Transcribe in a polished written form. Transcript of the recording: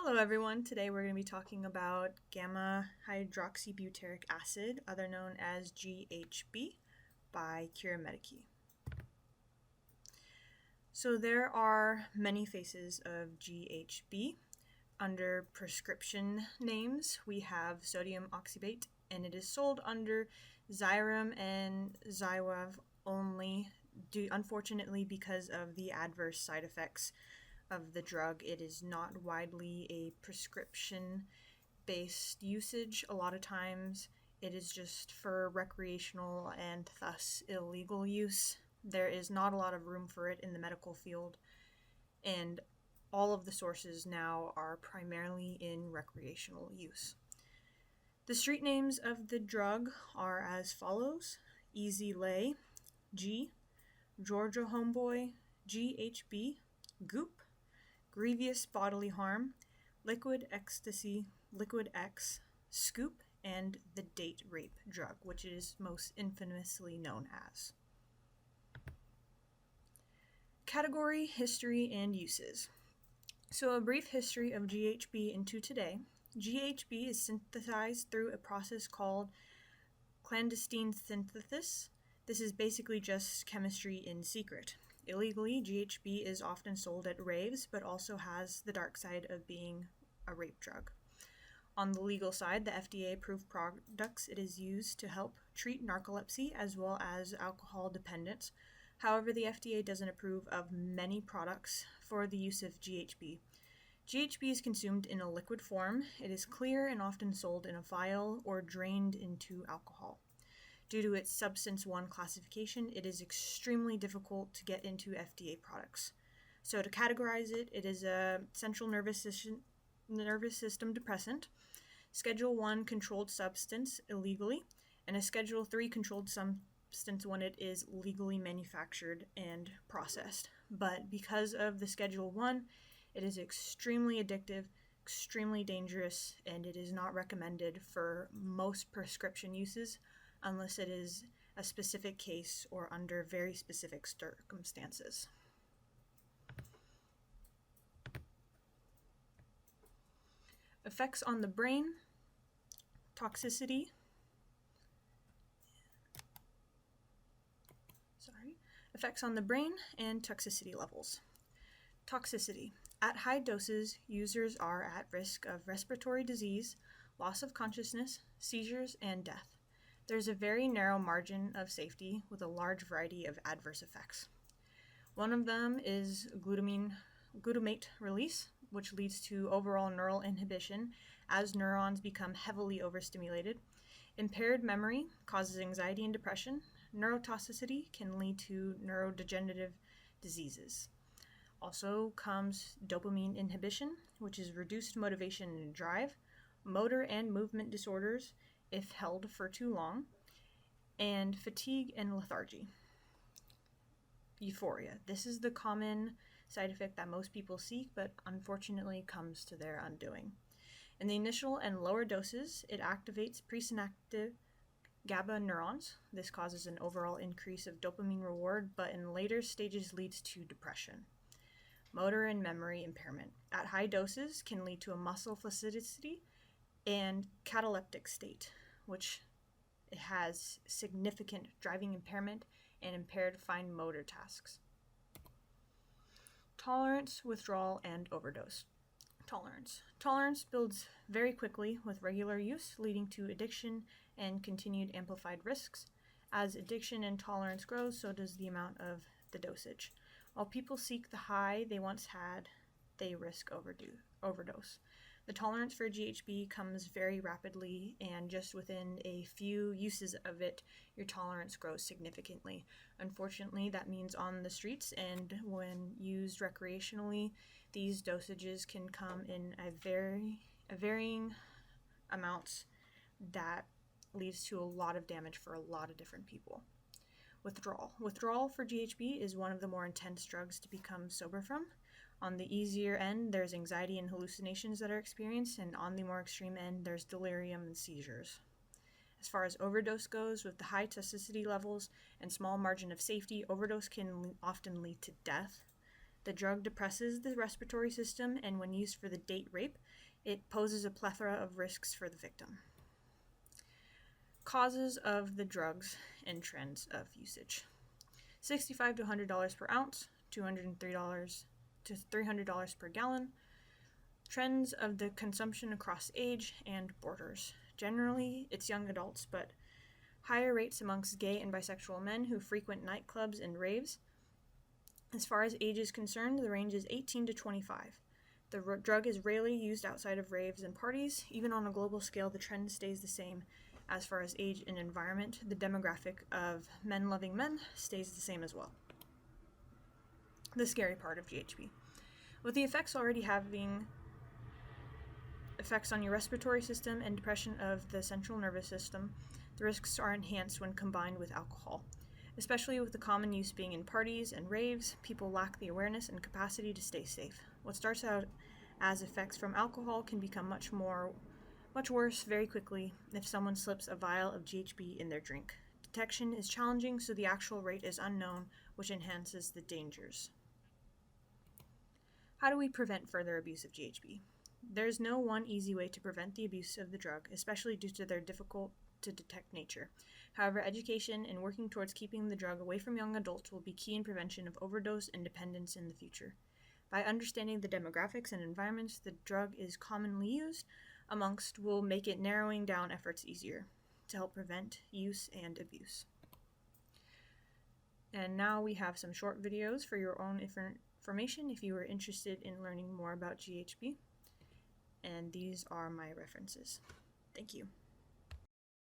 Hello everyone, today we're going to be talking about gamma hydroxybutyric acid, other known as GHB, by Kira Medicki. So there are many faces of GHB. Under prescription names, we have sodium oxybate, and it is sold under Xyrem and Xywav only, unfortunately because of the adverse side effects of the drug. It is not widely a prescription-based usage. A lot of times it is just for recreational and thus illegal use. There is not a lot of room for it in the medical field, and all of the sources now are primarily in recreational use. The street names of the drug are as follows: Easy Lay, G, Georgia Homeboy, GHB, Goop, Grievous Bodily Harm, Liquid Ecstasy, Liquid X, Scoop, and the Date Rape drug, which it is most infamously known as. Category, history, and uses. So a brief history of GHB into today. GHB is synthesized through a process called clandestine synthesis. This is basically just chemistry in secret. Illegally, GHB is often sold at raves, but also has the dark side of being a rape drug. On the legal side, the FDA-approved products it is used to help treat narcolepsy as well as alcohol dependence. However, the FDA doesn't approve of many products for the use of GHB. GHB is consumed in a liquid form. It is clear and often sold in a vial or drained into alcohol. Due to its Substance 1 classification, it is extremely difficult to get into FDA products. So to categorize it, it is a central nervous system depressant, Schedule 1 controlled substance illegally, and a Schedule 3 controlled substance when it is legally manufactured and processed. But because of the Schedule 1, it is extremely addictive, extremely dangerous, and it is not recommended for most prescription uses unless it is a specific case or under very specific circumstances. Effects on the brain, toxicity. Effects on the brain and toxicity levels. Toxicity. At high doses, users are at risk of respiratory disease, loss of consciousness, seizures, and death. There's a very narrow margin of safety with a large variety of adverse effects. One of them is glutamate release, which leads to overall neural inhibition as neurons become heavily overstimulated. Impaired memory causes anxiety and depression. Neurotoxicity can lead to neurodegenerative diseases. Also comes dopamine inhibition, which is reduced motivation and drive, motor and movement disorders if held for too long, and fatigue and lethargy. Euphoria. This is the common side effect that most people seek, but unfortunately comes to their undoing. In the initial and lower doses, it activates presynaptic GABA neurons. This causes an overall increase of dopamine reward, but in later stages leads to depression. Motor and memory impairment. At high doses can lead to a muscle flaccidity and cataleptic state, which has significant driving impairment and impaired fine motor tasks. Tolerance, withdrawal, and overdose. Tolerance. Tolerance builds very quickly with regular use, leading to addiction and continued amplified risks. As addiction and tolerance grows, so does the amount of the dosage. While people seek the high they once had, they risk overdose. The tolerance for GHB comes very rapidly, and just within a few uses of it, your tolerance grows significantly. Unfortunately, that means on the streets, and when used recreationally, these dosages can come in a varying amounts that leads to a lot of damage for a lot of different people. Withdrawal. Withdrawal for GHB is one of the more intense drugs to become sober from. On the easier end, there's anxiety and hallucinations that are experienced, and on the more extreme end, there's delirium and seizures. As far as overdose goes, with the high toxicity levels and small margin of safety, overdose can often lead to death. The drug depresses the respiratory system, and when used for the date rape, it poses a plethora of risks for the victim. Causes of the drugs and trends of usage. $65 to $100 per ounce, $203 to $300 per gallon. Trends of the consumption across age and borders. Generally, it's young adults, but higher rates amongst gay and bisexual men who frequent nightclubs and raves. As far as age is concerned, the range is 18 to 25. The drug is rarely used outside of raves and parties. Even on a global scale, the trend stays the same. As far as age and environment, the demographic of men loving men stays the same as well. The scary part of GHB. With the effects already having effects on your respiratory system and depression of the central nervous system, the risks are enhanced when combined with alcohol. Especially with the common use being in parties and raves, people lack the awareness and capacity to stay safe. What starts out as effects from alcohol can become much worse very quickly if someone slips a vial of GHB in their drink. Detection is challenging, so the actual rate is unknown, which enhances the dangers. How do we prevent further abuse of GHB? There's no one easy way to prevent the abuse of the drug, especially due to their difficult to detect nature. However, education and working towards keeping the drug away from young adults will be key in prevention of overdose and dependence in the future. By understanding the demographics and environments the drug is commonly used amongst will make it narrowing down efforts easier to help prevent use and abuse. And now we have some short videos for your own information if you are interested in learning more about GHB. And these are my references. Thank you.